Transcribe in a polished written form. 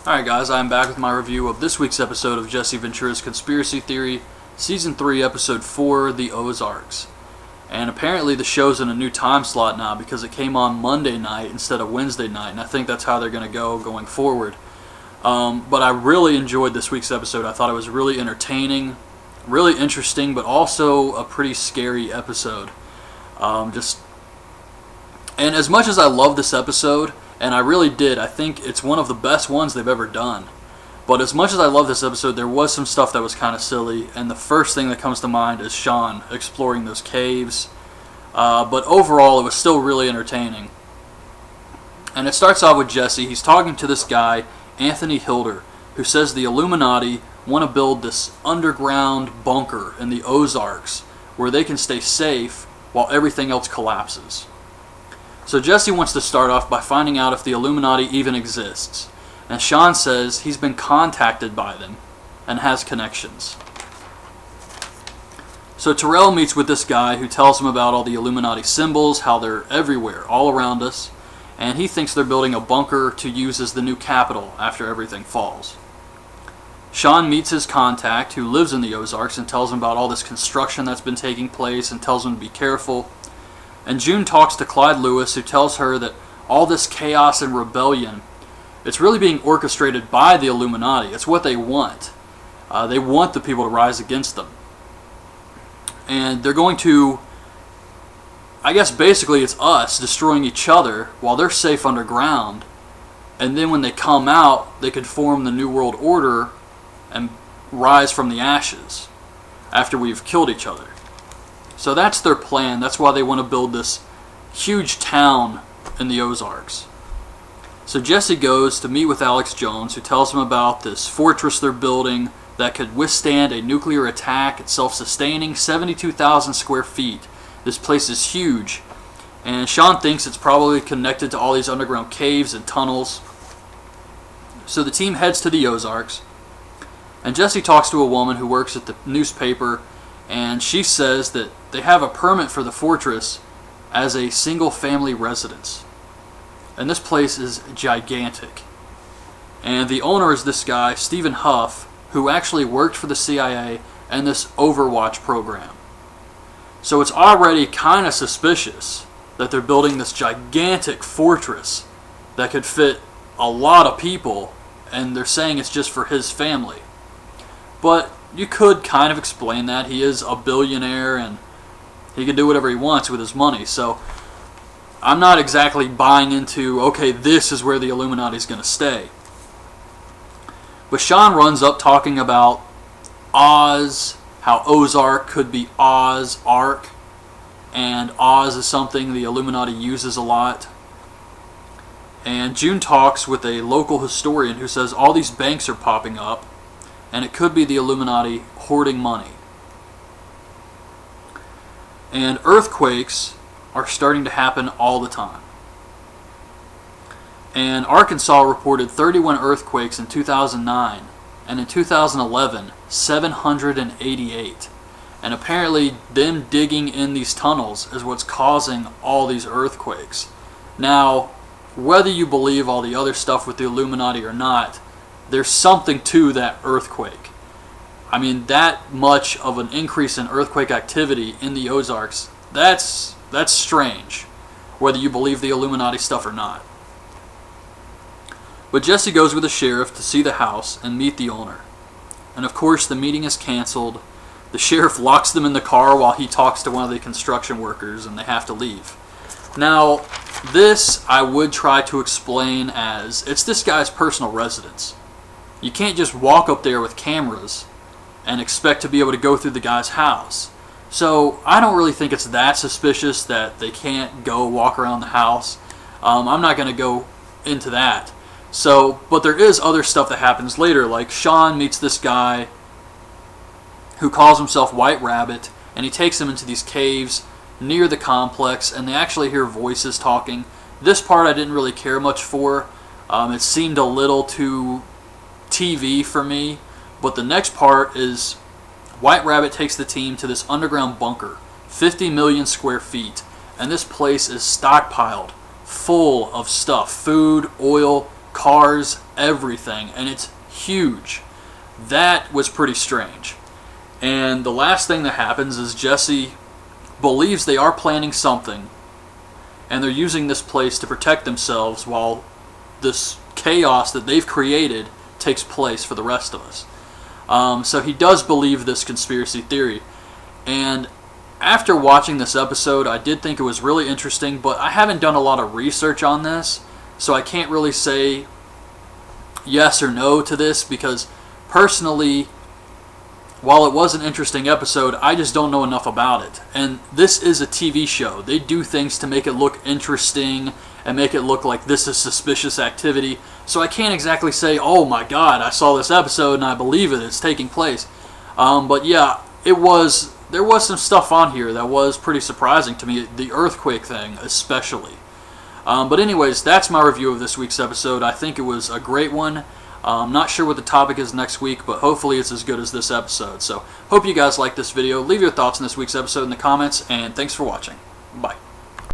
Alright guys, I'm back with my review of this week's episode of Jesse Ventura's Conspiracy Theory, Season 3, Episode 4, The Ozarks. And apparently the show's in a new time slot now because it came on Monday night instead of Wednesday night, and I think that's how they're going to go going forward. But I really enjoyed this week's episode. I thought it was really entertaining, really interesting, but also a pretty scary episode. And as much as I love this episode, and I really did, I think it's one of the best ones they've ever done. But as much as I love this episode, there was some stuff that was kind of silly, and the first thing that comes to mind is Sean exploring those caves. But overall, it was still really entertaining. And it starts off with Jesse. He's talking to this guy, Anthony Hilder, who says the Illuminati want to build this underground bunker in the Ozarks where they can stay safe while everything else collapses. So Jesse wants to start off by finding out if the Illuminati even exists. And Sean says he's been contacted by them and has connections. So Terrell meets with this guy who tells him about all the Illuminati symbols, how they're everywhere, all around us, and he thinks they're building a bunker to use as the new capital after everything falls. Sean meets his contact who lives in the Ozarks and tells him about all this construction that's been taking place and tells him to be careful. And June talks to Clyde Lewis, who tells her that all this chaos and rebellion, it's really being orchestrated by the Illuminati. It's what they want. They want the people to rise against them. And they're going to, I guess basically it's us destroying each other while they're safe underground. And then when they come out, they could form the New World Order and rise from the ashes after we've killed each other. So that's their plan. That's why they want to build this huge town in the Ozarks. So Jesse goes to meet with Alex Jones, who tells him about this fortress they're building that could withstand a nuclear attack. It's self-sustaining, 72,000 square feet. This place is huge. And Sean thinks it's probably connected to all these underground caves and tunnels. So the team heads to the Ozarks. And Jesse talks to a woman who works at the newspaper, and she says that they have a permit for the fortress as a single-family residence. And this place is gigantic. And the owner is this guy, Stephen Huff, who actually worked for the CIA and this Overwatch program. So it's already kind of suspicious that they're building this gigantic fortress that could fit a lot of people, and they're saying it's just for his family. But you could kind of explain that. He is a billionaire and he can do whatever he wants with his money. So I'm not exactly buying into, okay, this is where the Illuminati is going to stay. But Sean runs up talking about Oz, how Ozark could be Oz, Ark, and Oz is something the Illuminati uses a lot. And June talks with a local historian who says all these banks are popping up, and it could be the Illuminati hoarding money. And earthquakes are starting to happen all the time. And Arkansas reported 31 earthquakes in 2009, and in 2011, 788. And apparently, them digging in these tunnels is what's causing all these earthquakes. Now, whether you believe all the other stuff with the Illuminati or not, there's something to that earthquake. I mean, that much of an increase in earthquake activity in the Ozarks, that's strange, whether you believe the Illuminati stuff or not. But Jesse goes with the sheriff to see the house and meet the owner. And of course, the meeting is canceled. The sheriff locks them in the car while he talks to one of the construction workers, and they have to leave. Now, this I would try to explain as, it's this guy's personal residence. You can't just walk up there with cameras and expect to be able to go through the guy's house. So I don't really think it's that suspicious that they can't go walk around the house. I'm not going to go into that. So, but there is other stuff that happens later, like Sean meets this guy who calls himself White Rabbit, and he takes him into these caves near the complex, and they actually hear voices talking. This part I didn't really care much for. It seemed a little too TV for me, but the next part is White Rabbit takes the team to this underground bunker, 50 million square feet, and this place is stockpiled full of stuff, food, oil, cars, everything, and it's huge. That was pretty strange. And the last thing that happens is Jesse believes they are planning something, and they're using this place to protect themselves while this chaos that they've created takes place for the rest of us. So he does believe this conspiracy theory. And after watching this episode, I did think it was really interesting, but I haven't done a lot of research on this, so I can't really say yes or no to this, because personally, while it was an interesting episode, I just don't know enough about it. And this is a TV show. They do things to make it look interesting and make it look like this is suspicious activity. So I can't exactly say, oh my god, I saw this episode and I believe it, it's taking place. But yeah, there was some stuff on here that was pretty surprising to me, the earthquake thing especially. But anyways, that's my review of this week's episode. I think it was a great one. I'm not sure what the topic is next week, but hopefully it's as good as this episode. So, hope you guys like this video. Leave your thoughts on this week's episode in the comments, and thanks for watching. Bye.